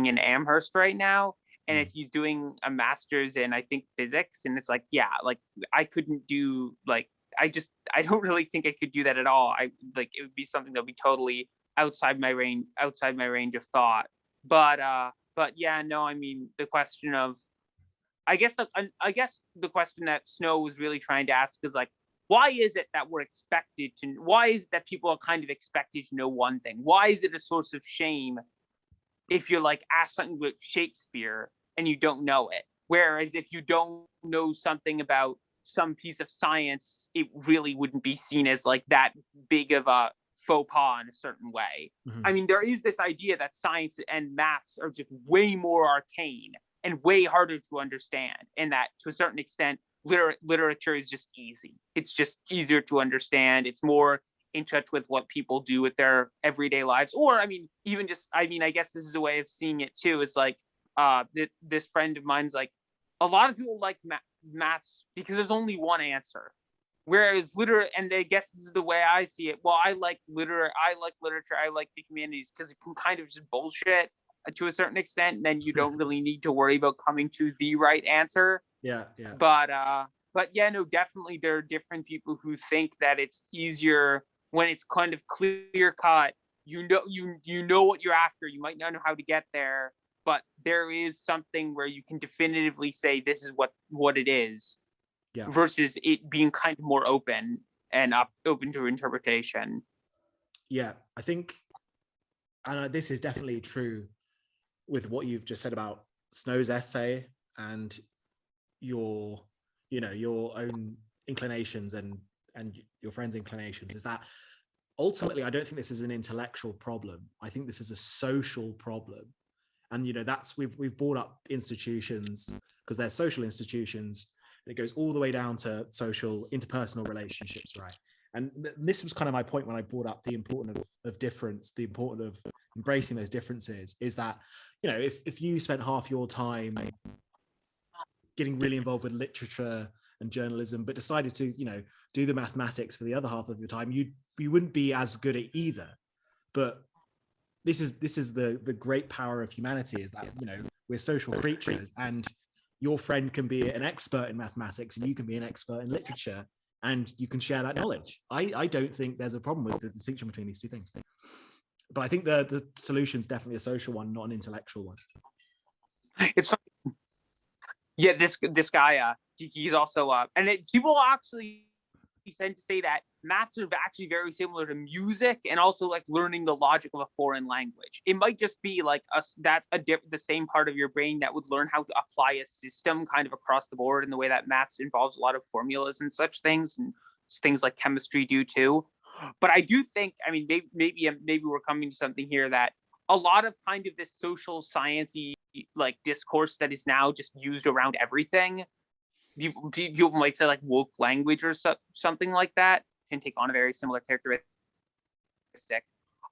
B: in Amherst right now, and he's doing a master's in, I think, physics. And it's like, yeah, like I couldn't do, like, I don't really think I could do that at all. It would be something that would be totally outside my range of thought. But yeah, no, I mean, the question of, I guess the question that Snow was really trying to ask is like, why is it that why is it that people are kind of expected to know one thing? Why is it a source of shame if you're like asked something about Shakespeare and you don't know it? Whereas if you don't know something about some piece of science, it really wouldn't be seen as like that big of a faux pas in a certain way. Mm-hmm. I mean, there is this idea that science and maths are just way more arcane and way harder to understand, and that to a certain extent, literature is just easy. It's just easier to understand. It's more in touch with what people do with their everyday lives. Or, I mean, even just, I mean, I guess this is a way of seeing it too. Is like, this friend of mine's like, a lot of people like maths because there's only one answer. Whereas and I guess this is the way I see it. Well, I like literature, I like the humanities because it can kind of just bullshit to a certain extent, and then you don't really need to worry about coming to the right answer.
A: Yeah.
B: But yeah, no, definitely there are different people who think that it's easier when it's kind of clear cut. You know what you're after. You might not know how to get there, but there is something where you can definitively say this is what it is. Yeah. Versus it being kind of more open and open to interpretation.
A: Yeah, I think And this is definitely true with what you've just said about Snow's essay and your, your own inclinations and your friends' inclinations, is that ultimately I don't think this is an intellectual problem. I think this is a social problem. And that's we've brought up institutions because they're social institutions, and it goes all the way down to social interpersonal relationships, right? And this was kind of my point when I brought up the importance of difference, the importance of embracing those differences, is that if you spent half your time getting really involved with literature and journalism, but decided to do the mathematics for the other half of your time, you wouldn't be as good at either. But this is the great power of humanity, is that we're social creatures, and your friend can be an expert in mathematics and you can be an expert in literature, and you can share that knowledge. I don't think there's a problem with the distinction between these two things. But I think the solution is definitely a social one, not an intellectual one.
B: It's funny. Yeah, this guy, he's also people actually tend to say that maths are actually very similar to music, and also like learning the logic of a foreign language. It might just be like the same part of your brain that would learn how to apply a system kind of across the board, in the way that maths involves a lot of formulas and such things, and things like chemistry do too. But I do think, I mean, maybe we're coming to something here, that a lot of kind of this social sciencey like discourse that is now just used around everything, people might say like woke language or something like that, can take on a very similar characteristic.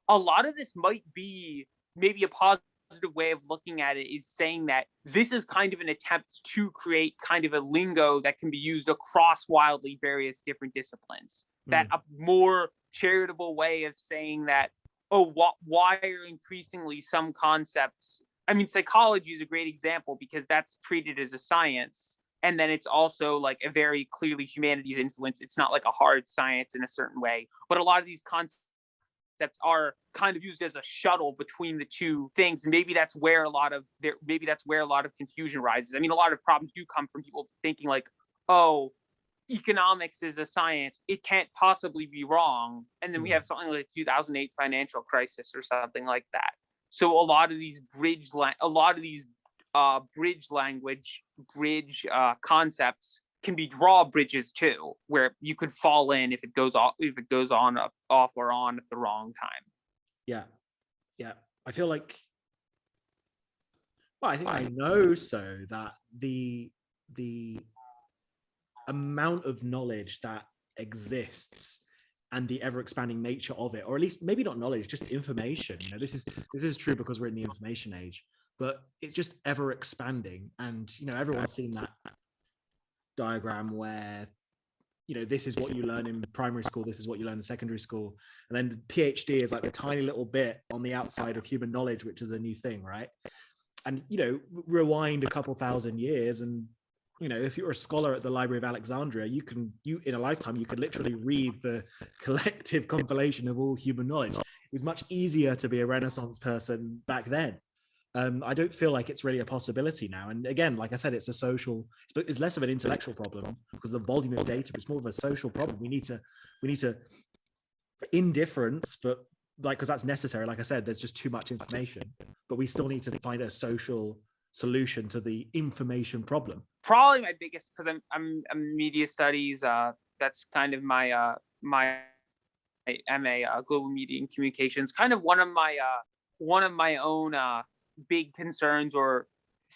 B: A lot of this might be, maybe a positive way of looking at it is saying that this is kind of an attempt to create kind of a lingo that can be used across wildly various different disciplines. That a more charitable way of saying that, oh, why are increasingly some concepts, I mean, psychology is a great example because that's treated as a science. And then it's also like a very clearly humanities influence. It's not like a hard science in a certain way, but a lot of these concepts are kind of used as a shuttle between the two things. And maybe that's where a lot of confusion rises. I mean, a lot of problems do come from people thinking like, oh, economics is a science, it can't possibly be wrong. And then we have something like 2008 financial crisis or something like that. So a lot of these bridge concepts can be drawbridges too, where you could fall in if it goes off or on at the wrong time.
A: Yeah. I feel like, well, I think I know so that the amount of knowledge that exists and the ever expanding nature of it, or at least maybe not knowledge, just information. This is true because we're in the information age, but it's just ever expanding. And everyone's seen that diagram where this is what you learn in primary school, this is what you learn in secondary school, and then the PhD is like a tiny little bit on the outside of human knowledge, which is a new thing, right? And rewind a couple thousand years, and if you're a scholar at the Library of Alexandria, you in a lifetime you could literally read the collective compilation of all human knowledge. It was much easier to be a Renaissance person back then. I don't feel like it's really a possibility now. And again, like I said, it's less of an intellectual problem because the volume of data is more of a social problem. We need to indifference, but because that's necessary. Like I said, there's just too much information, but we still need to find a social solution to the information problem.
B: Probably my biggest, because I'm media studies. That's kind of my my MA, global media and communications. Kind of one of my own big concerns or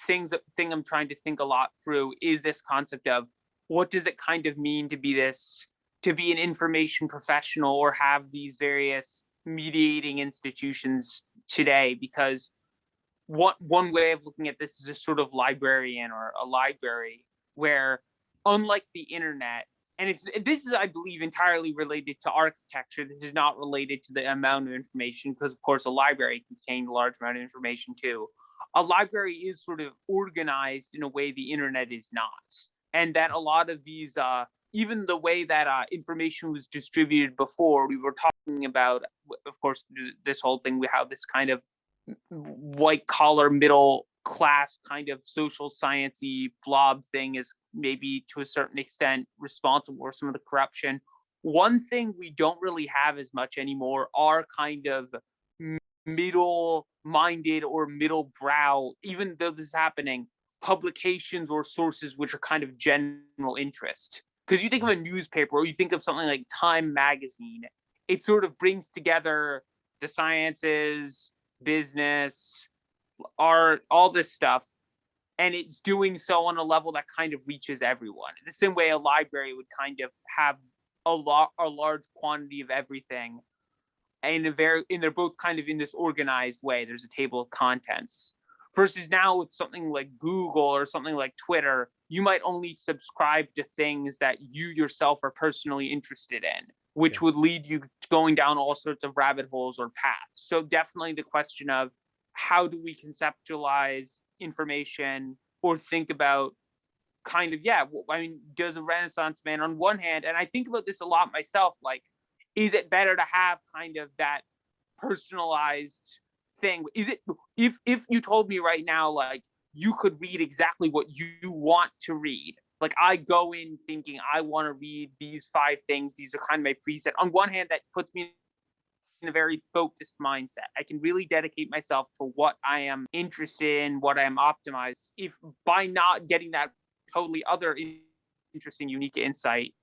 B: thing I'm trying to think a lot through is this concept of what does it kind of mean to be an information professional or have these various mediating institutions today, because one way of looking at this is a sort of librarian or a library where, unlike the internet, and this is, I believe, entirely related to architecture. This is not related to the amount of information, because of course a library can contain a large amount of information too. A library is sort of organized in a way the internet is not, and that a lot of these, even the way that information was distributed before, we were talking about, of course, this whole thing, we have this kind of white collar middle class kind of social sciencey blob thing is maybe to a certain extent responsible for some of the corruption. One thing we don't really have as much anymore are kind of middle-minded or middle brow, even though this is happening, publications or sources which are kind of general interest. Because you think of a newspaper or you think of something like Time magazine, it sort of brings together the sciences, business, art, all this stuff, and it's doing so on a level that kind of reaches everyone. The same way a library would kind of have a large quantity of everything, and they're both kind of in this organized way. There's a table of contents. Versus now with something like Google or something like Twitter, you might only subscribe to things that you yourself are personally interested in, which would lead you going down all sorts of rabbit holes or paths. So definitely the question of how do we conceptualize information or think about kind of, I mean, does a Renaissance man on one hand, and I think about this a lot myself, like, is it better to have kind of that personalized thing? Is it, if you told me right now, like, you could read exactly what you want to read, like I go in thinking I want to read these 5 things, these are kind of my preset. On one hand, that puts me in a very focused mindset. I can really dedicate myself to what I am interested in, what I am optimized. If by not getting that totally other interesting, unique insight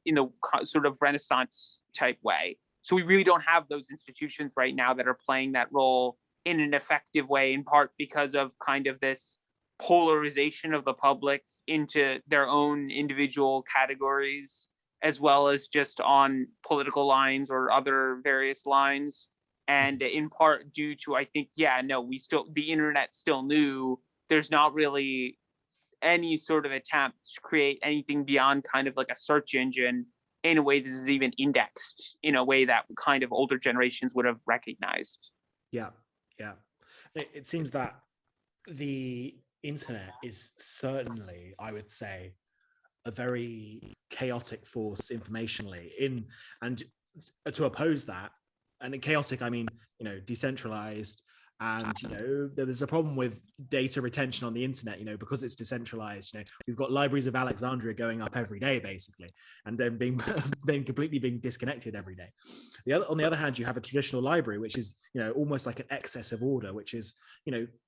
B: in the sort of Renaissance type way. So we really don't have those institutions right now that are playing that role in an effective way, in part because of kind of this polarization of the public into their own individual categories, as well as just on political lines or other various lines. And in part due to, I think, the internet's still new. There's not really any sort of attempt to create anything beyond kind of like a search engine in a way this is even indexed in a way that kind of older generations would have recognized.
A: Yeah. It seems that the internet is certainly, I would say, a very chaotic force informationally and to oppose that, and chaotic, I mean, decentralized. And there's a problem with data retention on the internet, because it's decentralized. We've got libraries of Alexandria going up every day, basically, and then being completely being disconnected every day. On the other hand, you have a traditional library, which is almost like an excess of order, which is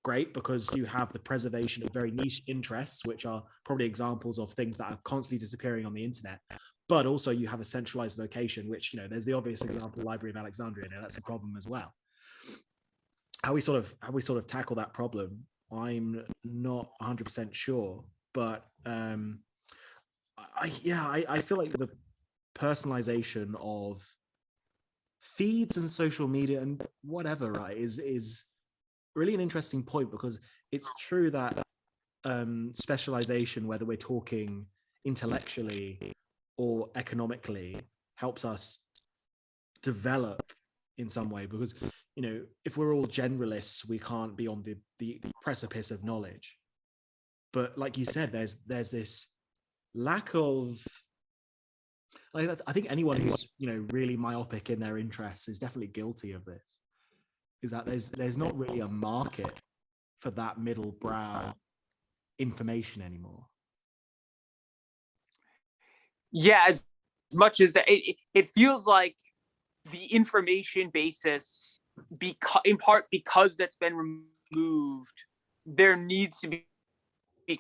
A: great because you have the preservation of very niche interests, which are probably examples of things that are constantly disappearing on the internet. But also you have a centralized location, which there's the obvious example, Library of Alexandria. That's a problem as well. How we sort of tackle that problem, I'm not 100% sure, but I feel like the personalization of feeds and social media and whatever, right, is really an interesting point, because it's true that specialization, whether we're talking intellectually or economically, helps us develop in some way, because if we're all generalists, we can't be on the precipice of knowledge. But like you said, there's this lack of, I think anyone who's really myopic in their interests is definitely guilty of this, is that there's not really a market for that middle brow information anymore.
B: Yeah, as much as it feels like the information basis, in part because that's been removed, there needs to be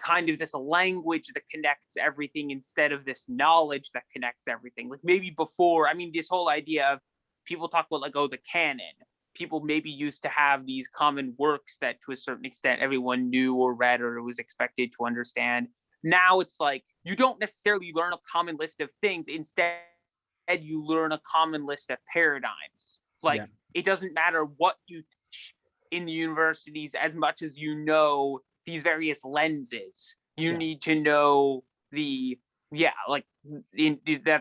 B: kind of this language that connects everything instead of this knowledge that connects everything. Like maybe before, I mean, this whole idea of people talk about like, the canon. People maybe used to have these common works that to a certain extent everyone knew or read or was expected to understand. Now it's like you don't necessarily learn a common list of things. Instead, you learn a common list of paradigms. Like it doesn't matter what you teach in the universities as much as these various lenses. You need to know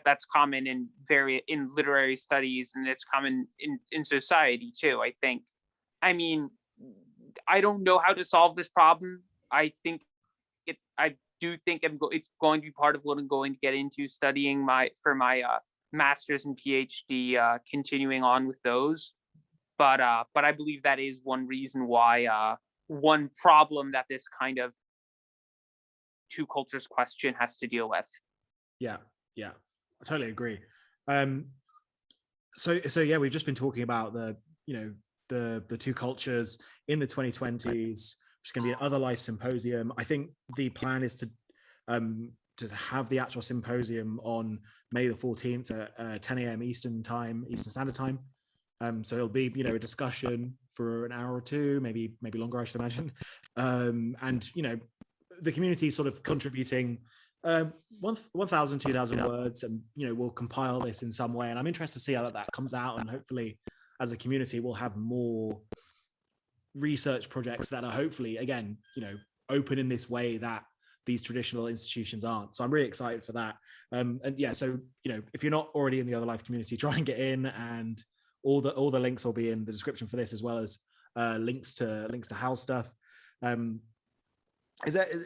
B: that's common in literary studies, and it's common in society too, I think. I mean, I don't know how to solve this problem. I do think it's going to be part of what I'm going to get into studying for my master's and PhD, continuing on with those. But I believe that is one reason why one problem that this kind of two cultures question has to deal with.
A: Yeah, I totally agree. So we've just been talking about the the two cultures in the 2020s, which is going to be another life symposium. I think the plan is to have the actual symposium on May the 14th at 10 a.m. Eastern Standard Time. So it'll be, a discussion for an hour or two, maybe longer, I should imagine. And, the community sort of contributing 1,000, 2,000 words, and, we'll compile this in some way. And I'm interested to see how that comes out. And hopefully, as a community, we'll have more research projects that are hopefully, again, open in this way that these traditional institutions aren't. So I'm really excited for that. And yeah, so, if you're not already in the Other Life community, try and get in, and all the links will be in the description for this, as well as links to Hal's stuff. Do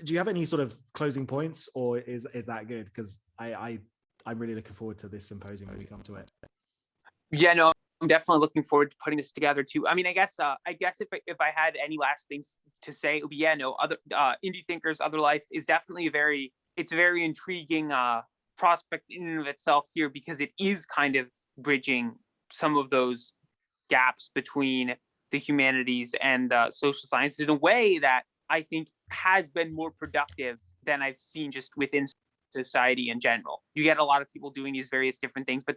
A: you have any sort of closing points, or is that good? Because I'm really looking forward to this symposium when we come to it.
B: Yeah, no, I'm definitely looking forward to putting this together too. I mean, I guess if I had any last things to say, it would be, other Indie Thinkers, Other Life is definitely a very intriguing prospect in and of itself here, because it is kind of bridging some of those gaps between the humanities and social sciences in a way that I think has been more productive than I've seen just within society in general. You get a lot of people doing these various different things, but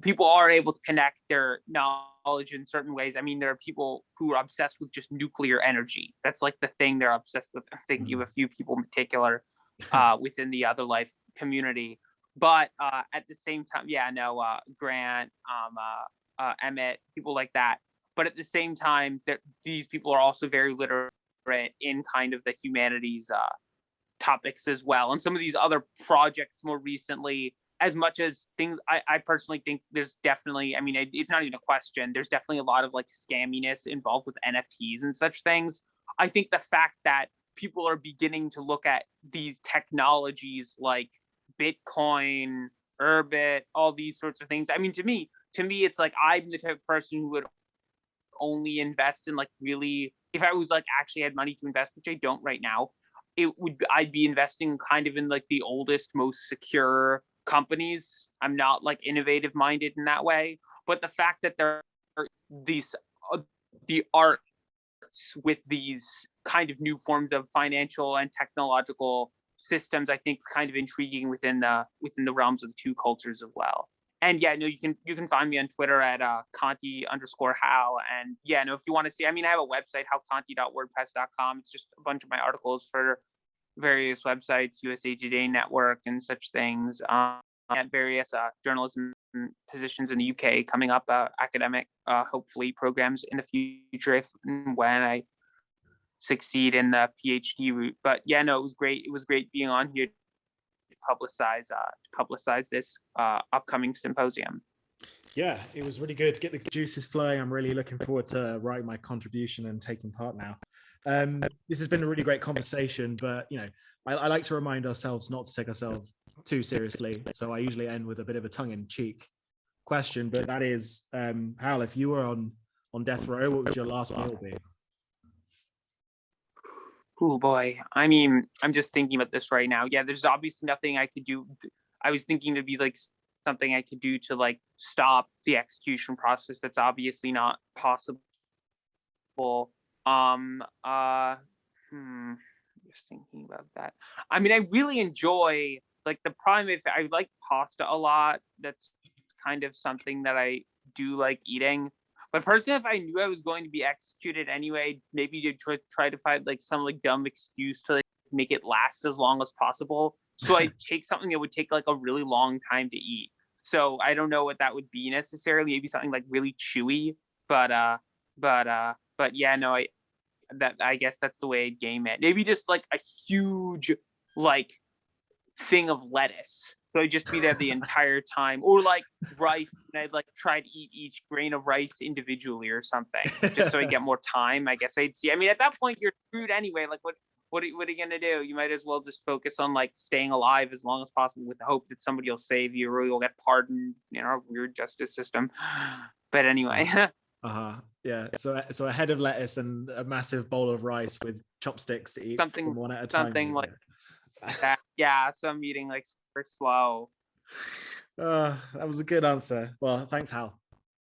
B: people are able to connect their knowledge in certain ways. I mean, there are people who are obsessed with just nuclear energy. That's like the thing they're obsessed with. I'm thinking of a few people in particular within the Other Life community. But at the same time, Grant, Emmett, people like that. But at the same time, these people are also very literate in kind of the humanities topics as well. And some of these other projects more recently, as much as things, I personally think there's definitely, I mean, it's not even a question, there's definitely a lot of like scamminess involved with NFTs and such things. I think the fact that people are beginning to look at these technologies like Bitcoin, Urbit, all these sorts of things. I mean, to me, it's like, I'm the type of person who would only invest in like really, if I was like actually had money to invest, which I don't right now, I'd be investing kind of in like the oldest, most secure companies. I'm not like innovative minded in that way, but the fact that there are these the arts with these kind of new forms of financial and technological systems, I think is kind of intriguing within the realms of the two cultures as well. And yeah, no, you can find me on Twitter at Conte_Hal. And yeah, no, if you want to see, I mean, I have a website, halconte.wordpress.com. It's just a bunch of my articles for various websites, USA Today Network and such things, at various journalism positions in the UK coming up, academic, hopefully programs in the future if when I succeed in the PhD route. But yeah, no, it was great. It was great being on here to publicize this upcoming symposium.
A: Yeah, it was really good. Get the juices flowing. I'm really looking forward to writing my contribution and taking part now. This has been a really great conversation, but I like to remind ourselves not to take ourselves too seriously. So I usually end with a bit of a tongue-in-cheek question, but that is, Hal, if you were on death row, what would your last meal be?
B: Oh boy. I mean, I'm just thinking about this right now. Yeah, there's obviously nothing I could do. I was thinking to be like something I could do to like stop the execution process. That's obviously not possible. Just thinking about that. I mean, I really enjoy like the prime. I like pasta a lot. That's kind of something that I do like eating. But personally, if I knew I was going to be executed anyway, maybe to try to find like some like dumb excuse to like make it last as long as possible. So I take something that would take like a really long time to eat. So I don't know what that would be necessarily. Maybe something like really chewy. But yeah, no, I guess that's the way I'd game it. Maybe just like a huge like thing of lettuce. So I'd just be there the entire time, or like rice, and I'd like try to eat each grain of rice individually or something, just so I get more time. I guess I'd see. I mean, at that point, you're screwed anyway. Like, what are you gonna do? You might as well just focus on like staying alive as long as possible, with the hope that somebody will save you, or you'll get pardoned in our weird justice system. But anyway.
A: Yeah. So a head of lettuce and a massive bowl of rice with chopsticks to eat
B: something
A: one at a time.
B: Something like that. Yeah, so I'm eating like super slow.
A: That was a good answer. Well, thanks, Hal.